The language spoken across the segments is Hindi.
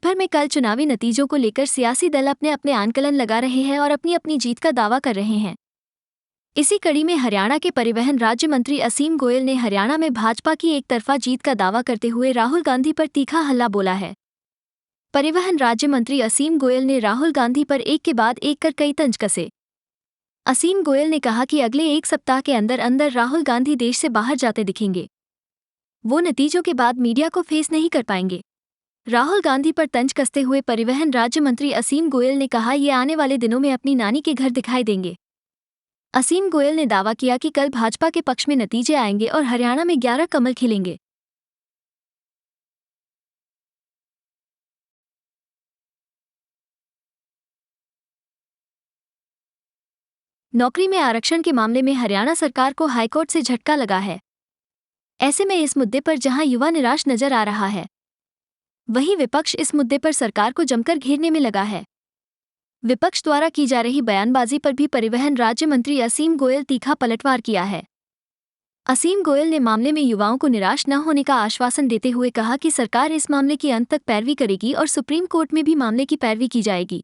भर में कल चुनावी नतीजों को लेकर सियासी दल अपने अपने आंकलन लगा रहे हैं और अपनी अपनी जीत का दावा कर रहे हैं। इसी कड़ी में हरियाणा के परिवहन राज्य मंत्री असीम गोयल ने हरियाणा में भाजपा की एक तरफा जीत का दावा करते हुए राहुल गांधी पर तीखा हल्ला बोला है। परिवहन राज्य मंत्री असीम गोयल ने राहुल गांधी पर एक के बाद एक कर कई तंज कसे। असीम गोयल ने कहा कि अगले एक सप्ताह के अंदर अंदर राहुल गांधी देश से बाहर जाते दिखेंगे। वो नतीजों के बाद मीडिया को फेस नहीं कर पाएंगे। राहुल गांधी पर तंज कसते हुए परिवहन राज्य मंत्री असीम गोयल ने कहा, ये आने वाले दिनों में अपनी नानी के घर दिखाई देंगे। असीम गोयल ने दावा किया कि कल भाजपा के पक्ष में नतीजे आएंगे और हरियाणा में 11 कमल खिलेंगे। नौकरी में आरक्षण के मामले में हरियाणा सरकार को हाईकोर्ट से झटका लगा है। ऐसे में इस मुद्दे पर जहां युवा निराश नजर आ रहा है, वहीं विपक्ष इस मुद्दे पर सरकार को जमकर घेरने में लगा है। विपक्ष द्वारा की जा रही बयानबाजी पर भी परिवहन राज्य मंत्री असीम गोयल तीखा पलटवार किया है। असीम गोयल ने मामले में युवाओं को निराश न होने का आश्वासन देते हुए कहा कि सरकार इस मामले की अंत तक पैरवी करेगी और सुप्रीम कोर्ट में भी मामले की पैरवी की जाएगी।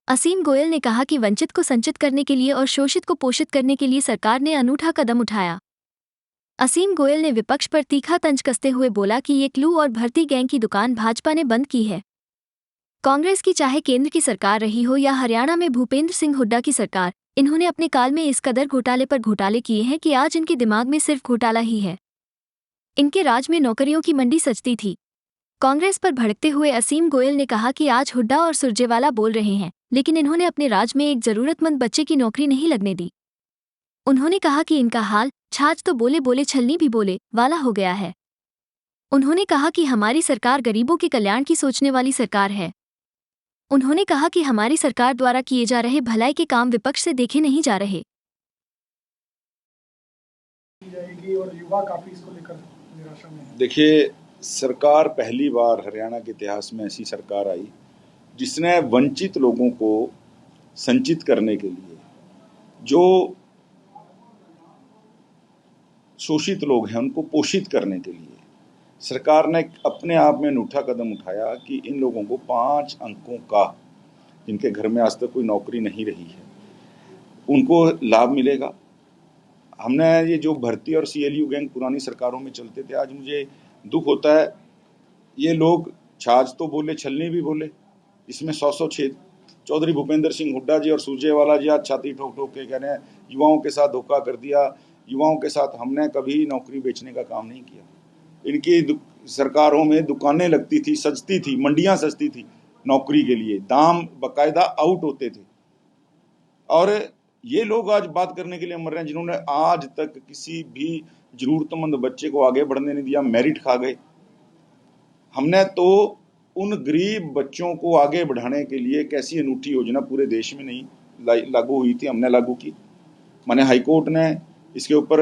असीम गोयल ने कहा कि वंचित को संचित करने के लिए और शोषित को पोषित करने के लिए सरकार ने अनूठा कदम उठाया। असीम गोयल ने विपक्ष पर तीखा तंज कसते हुए बोला कि ये क्लू और भर्ती गैंग की दुकान भाजपा ने बंद की है। कांग्रेस की चाहे केंद्र की सरकार रही हो या हरियाणा में भूपेंद्र सिंह हुड्डा की सरकार, इन्होंने अपने काल में इस कदर घोटाले पर घोटाले किए हैं कि आज इनके दिमाग में सिर्फ घोटाला ही है। इनके राज में नौकरियों की मंडी सजती थी। कांग्रेस पर भड़कते हुए असीम गोयल ने कहा कि आज हुड्डा और सुरजेवाला बोल रहे हैं, लेकिन इन्होंने अपने राज में एक जरूरतमंद बच्चे की नौकरी नहीं लगने दी। उन्होंने कहा कि इनका हाल छाछ तो बोले बोले छलनी भी बोले वाला हो गया है। उन्होंने कहा कि हमारी सरकार गरीबों के कल्याण की सोचने वाली सरकार है। उन्होंने कहा कि हमारी सरकार द्वारा किए जा रहे भलाई के काम विपक्ष से देखे नहीं जा रहे। और युवा काफी इसको लेकर निराशा में है। देखिए, सरकार पहली बार हरियाणा के इतिहास में ऐसी सरकार आई जिसने वंचित लोगों को संचित करने के लिए, जो शोषित लोग हैं उनको पोषित करने के लिए सरकार ने अपने आप में अनूठा कदम उठाया कि इन लोगों को 5 अंकों का, जिनके घर में आज तक कोई नौकरी नहीं रही है, उनको लाभ मिलेगा। हमने ये जो भर्ती और CLU गैंग पुरानी सरकारों में चलते थे, आज मुझे दुख होता है, ये लोग छाछ तो बोले छलनी भी बोले, इसमें 100 छेद। चौधरी भूपेंद्र सिंह हुड्डा जी और सुरजेवाला जी आज छाती ठोक ठोक के कह रहे हैं युवाओं के साथ धोखा कर दिया, युवाओं के साथ हमने कभी नौकरी बेचने का काम नहीं किया। इनकी सरकारों में दुकानें लगती थी, सजती थी, मंडियां सजती थी नौकरी के लिए, दाम बकायदा आउट होते थे। और ये लोग आज बात करने के लिए मर रहे हैं जिन्होंने आज तक किसी भी जरूरतमंद बच्चे को आगे बढ़ने नहीं दिया, मेरिट खा गए। हमने तो उन गरीब बच्चों को आगे बढ़ाने के लिए कैसी अनूठी योजना पूरे देश में नहीं लागू हुई थी, हमने लागू की। माने हाईकोर्ट ने इसके ऊपर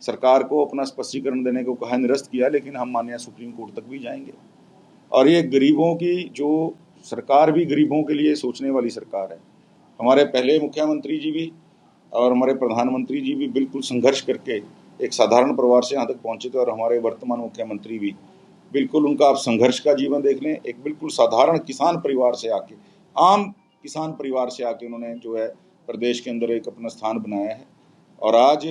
सरकार को अपना स्पष्टीकरण देने को कहा, निरस्त किया, लेकिन हम माने सुप्रीम कोर्ट तक भी जाएंगे। और ये गरीबों की जो सरकार भी गरीबों के लिए सोचने वाली सरकार है। हमारे पहले मुख्यमंत्री जी भी और हमारे प्रधानमंत्री जी भी बिल्कुल संघर्ष करके एक साधारण परिवार से यहाँ तक पहुँचे थे, और हमारे वर्तमान मुख्यमंत्री भी बिल्कुल, उनका आप संघर्ष का जीवन देख लें, एक बिल्कुल साधारण किसान परिवार से आके, आम किसान परिवार से आके उन्होंने जो है प्रदेश के अंदर एक अपना स्थान बनाया है। और आज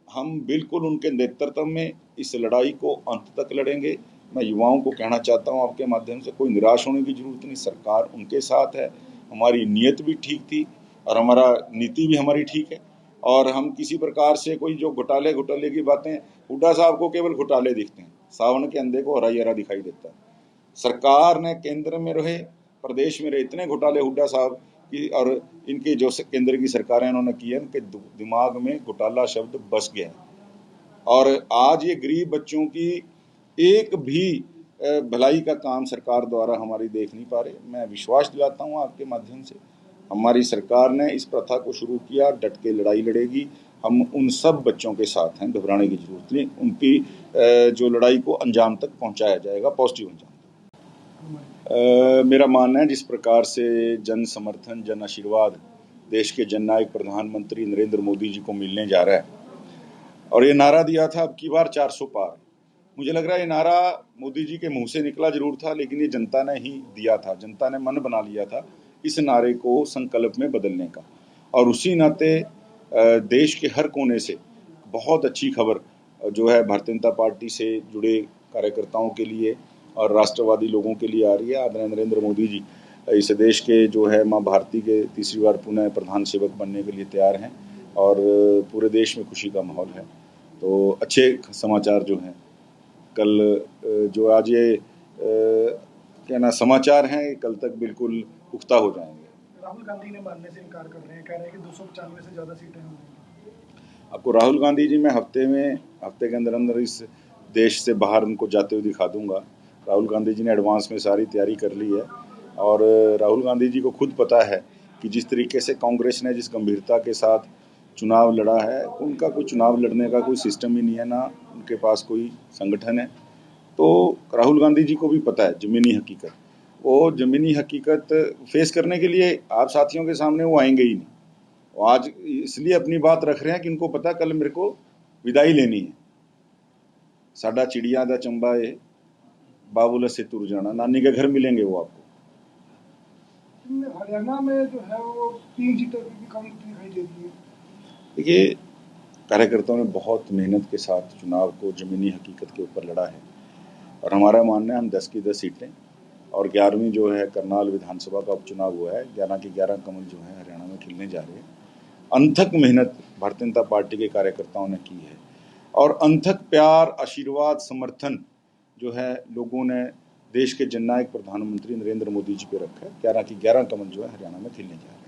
हम बिल्कुल उनके नेतृत्व में इस लड़ाई को अंत तक लड़ेंगे। मैं युवाओं को कहना चाहता हूं आपके माध्यम से, कोई निराश होने की जरूरत नहीं, सरकार उनके साथ है, हमारी नीयत भी ठीक थी और हमारा नीति भी हमारी ठीक है। और हम किसी प्रकार से कोई जो घोटाले की बातें, हुड्डा साहब को केवल घोटाले दिखते हैं, सावन के अंधे को हरा हरा दिखाई देता है। सरकार ने केंद्र में रहे, प्रदेश में रहे, इतने घोटाले हुड्डा साहब की और इनके जो केंद्र की सरकारें उन्होंने की है, उनके दिमाग में घोटाला शब्द बस गया है। और आज ये गरीब बच्चों की एक भी भलाई का काम सरकार द्वारा हमारी देख नहीं पा रहे। मैं विश्वास दिलाता हूँ आपके माध्यम से, हमारी सरकार ने इस प्रथा को शुरू किया, डट के लड़ाई लड़ेगी। हम उन सब बच्चों के साथ हैं, घबराने की जरूरत नहीं, उनकी जो लड़ाई को अंजाम तक पहुंचाया जाएगा, पॉजिटिव अंजाम। मेरा मानना है जिस प्रकार से जन समर्थन, जन आशीर्वाद देश के जननायक प्रधानमंत्री नरेंद्र मोदी जी को मिलने जा रहा है, और ये नारा दिया था अब की बार 400 पार, मुझे लग रहा है ये नारा मोदी जी के मुंह से निकला जरूर था, लेकिन ये जनता ने ही दिया था, जनता ने मन बना लिया था इस नारे को संकल्प में बदलने का। और उसी नाते देश के हर कोने से बहुत अच्छी खबर जो है भारतीय जनता पार्टी से जुड़े कार्यकर्ताओं के लिए और राष्ट्रवादी लोगों के लिए आ रही है। आदरणीय नरेंद्र मोदी जी इस देश के जो है माँ भारती के तीसरी बार पुनः प्रधान सेवक बनने के लिए तैयार हैं और पूरे देश में खुशी का माहौल है। तो अच्छे समाचार जो हैं कल जो आज ये क्या समाचार हैं कल तक बिल्कुल पुख्ता हो जाएंगे। राहुल गांधी ने मानने से इनकार कर रहे हैं, कह रहे हैं कि 295 से ज़्यादा सीटें होंगी। आपको राहुल गांधी जी मैं हफ्ते के अंदर इस देश से बाहर उनको जाते हुए दिखा दूंगा। राहुल गांधी जी ने एडवांस में सारी तैयारी कर ली है और राहुल गांधी जी को खुद पता है कि जिस तरीके से कांग्रेस ने जिस गंभीरता के साथ चुनाव लड़ा है, उनका कोई चुनाव लड़ने का कोई सिस्टम ही नहीं है, ना उनके पास कोई संगठन है। तो राहुल गांधी जी को भी पता है ज़मीनी हकीकत, वो ज़मीनी हकीकत फेस करने के लिए आप साथियों के सामने वो आएंगे ही नहीं। वो आज इसलिए अपनी बात रख रहे हैं कि उनको पता कल मेरे को विदाई लेनी है। साडा चिड़िया दा चंबा है बाबूला से तुर जाना, नानी के घर मिलेंगे वो आपको। हरियाणा में जो है वो 3 सीटों की भी काउंट दिखाई देती है। देखिए, कार्यकर्ताओं ने बहुत मेहनत के साथ चुनाव को ज़मीनी हकीकत के ऊपर लड़ा है और हमारा मानना है हम 10 की 10 सीटें और 11वीं जो है करनाल विधानसभा का उपचुनाव हुआ है, 11 की 11 कमल जो है हरियाणा में खिलने जा रहे हैं। अनथक मेहनत भारतीय जनता पार्टी के कार्यकर्ताओं ने की है और अनथक प्यार, आशीर्वाद, समर्थन जो है लोगों ने देश के जननायक प्रधानमंत्री नरेंद्र मोदी जी पे रखा है। 11 की 11 कमल जो है हरियाणा में खिलने जा रहे हैं।